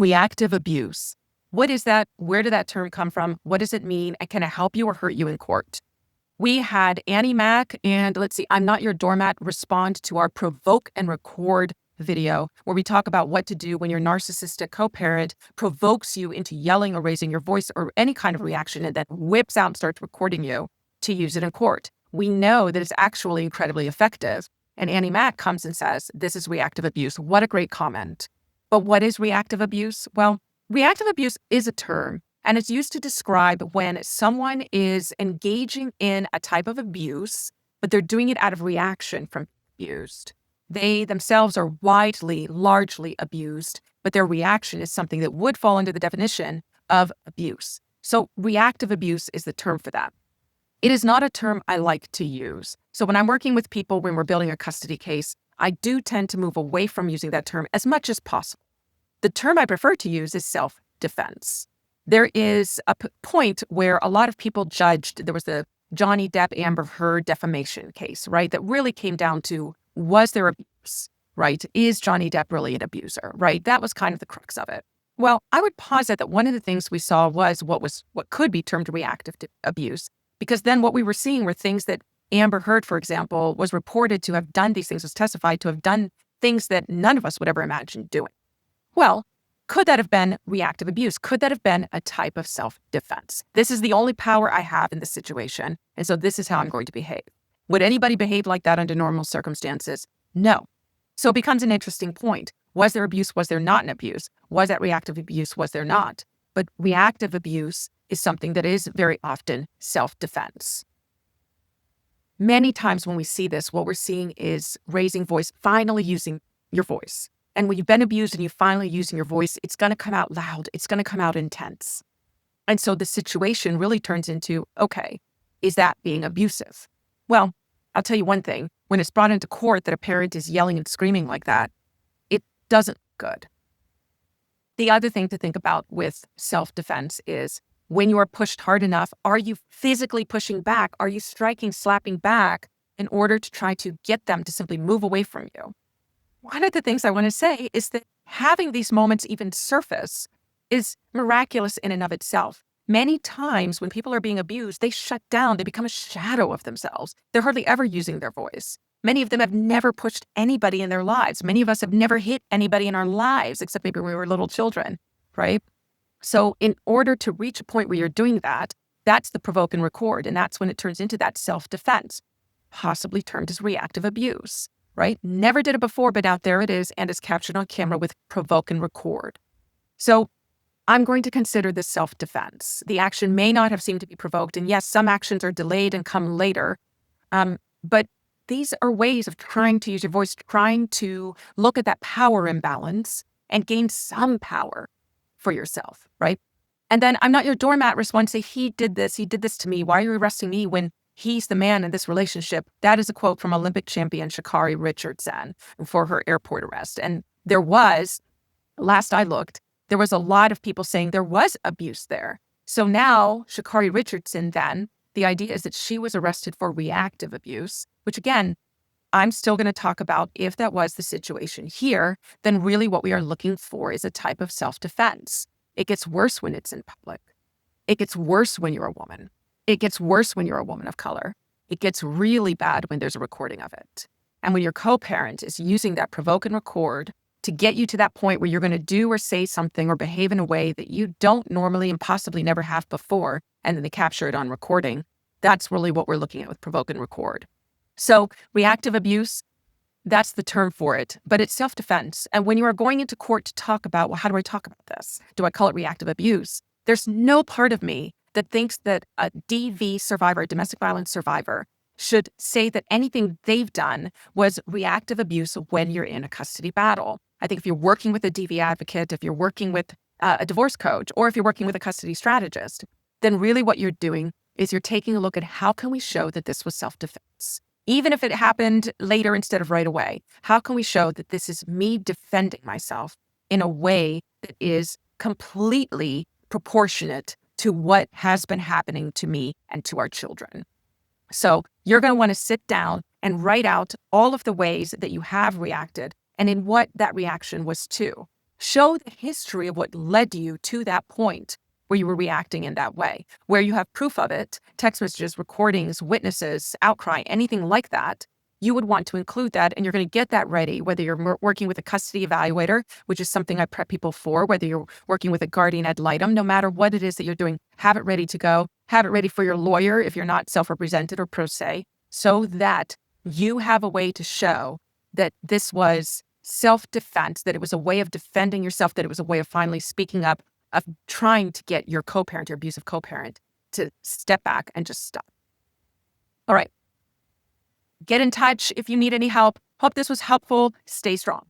Reactive abuse. What is that? Where did that term come from? What does it mean? And can it help you or hurt you in court? We had Annie Mac and I'm Not Your Doormat respond to our provoke and record video where we talk about what to do when your narcissistic co-parent provokes you into yelling or raising your voice or any kind of reaction and then whips out and starts recording you to use it in court. We know that it's actually incredibly effective. And Annie Mac comes and says, this is reactive abuse. What a great comment. But what is reactive abuse? Well, reactive abuse is a term, and it's used to describe when someone is engaging in a type of abuse, but they're doing it out of reaction from abused. They themselves are largely abused, but their reaction is something that would fall under the definition of abuse. So reactive abuse is the term for that. It is not a term I like to use. So when I'm working with people, when we're building a custody case, I do tend to move away from using that term as much as possible. The term I prefer to use is self-defense. There is a point where a lot of people judged, there was the Johnny Depp Amber Heard defamation case, right? That really came down to, was there abuse, right? Is Johnny Depp really an abuser, right? That was kind of the crux of it. Well, I would posit that one of the things we saw was what could be termed reactive abuse, because then what we were seeing were things that Amber Heard, for example, was reported to have done these things, was testified to have done things that none of us would ever imagine doing. Well, could that have been reactive abuse? Could that have been a type of self-defense? This is the only power I have in this situation, and so this is how I'm going to behave. Would anybody behave like that under normal circumstances? No. So it becomes an interesting point. Was there abuse? Was there not an abuse? Was that reactive abuse? Was there not? But reactive abuse is something that is very often self-defense. Many times when we see this, what we're seeing is raising voice, finally using your voice. And when you've been abused and you're finally using your voice, it's going to come out loud. It's going to come out intense. And so the situation really turns into, okay, is that being abusive? Well, I'll tell you one thing. When it's brought into court that a parent is yelling and screaming like that, it doesn't look good. The other thing to think about with self-defense is when you are pushed hard enough, are you physically pushing back? Are you striking, slapping back in order to try to get them to simply move away from you? One of the things I want to say is that having these moments even surface is miraculous in and of itself. Many times when people are being abused, they shut down. They become a shadow of themselves. They're hardly ever using their voice. Many of them have never pushed anybody in their lives. Many of us have never hit anybody in our lives, except maybe when we were little children, right? So in order to reach a point where you're doing that, that's the provoke and record. And that's when it turns into that self-defense, possibly termed as reactive abuse, right? Never did it before, but out there it is, and is captured on camera with provoke and record. So I'm going to consider this self-defense. The action may not have seemed to be provoked. And yes, some actions are delayed and come later. But these are ways of trying to use your voice, trying to look at that power imbalance and gain some power for yourself, right? And then I'm not your doormat response, say, he did this to me. Why are you arresting me when he's the man in this relationship? That is a quote from Olympic champion Sha'Carri Richardson for her airport arrest. And there was, last I looked, there was a lot of people saying there was abuse there. So now Sha'Carri Richardson then, the idea is that she was arrested for reactive abuse, which again, I'm still going to talk about if that was the situation here, then really what we are looking for is a type of self-defense. It gets worse when it's in public. It gets worse when you're a woman. It gets worse when you're a woman of color. It gets really bad when there's a recording of it. And when your co-parent is using that provoke and record to get you to that point where you're going to do or say something or behave in a way that you don't normally and possibly never have before, and then they capture it on recording, that's really what we're looking at with provoke and record. So reactive abuse, that's the term for it, but it's self-defense. And when you are going into court to talk about, well, how do I talk about this? Do I call it reactive abuse? There's no part of me that thinks that a DV survivor, a domestic violence survivor, should say that anything they've done was reactive abuse when you're in a custody battle. I think if you're working with a DV advocate, if you're working with a divorce coach, or if you're working with a custody strategist, then really what you're doing is you're taking a look at how can we show that this was self-defense? Even if it happened later instead of right away, how can we show that this is me defending myself in a way that is completely proportionate to what has been happening to me and to our children? So you're going to want to sit down and write out all of the ways that you have reacted and in what that reaction was to. Show the history of what led you to that point where you were reacting in that way, where you have proof of it, text messages, recordings, witnesses, outcry, anything like that. You would want to include that, and you're going to get that ready, whether you're working with a custody evaluator, which is something I prep people for, whether you're working with a guardian ad litem, no matter what it is that you're doing, have it ready to go, have it ready for your lawyer if you're not self-represented or pro se, so that you have a way to show that this was self-defense, that it was a way of defending yourself, that it was a way of finally speaking up, of trying to get your co-parent, your abusive co-parent, to step back and just stop. All right. Get in touch if you need any help. Hope this was helpful. Stay strong.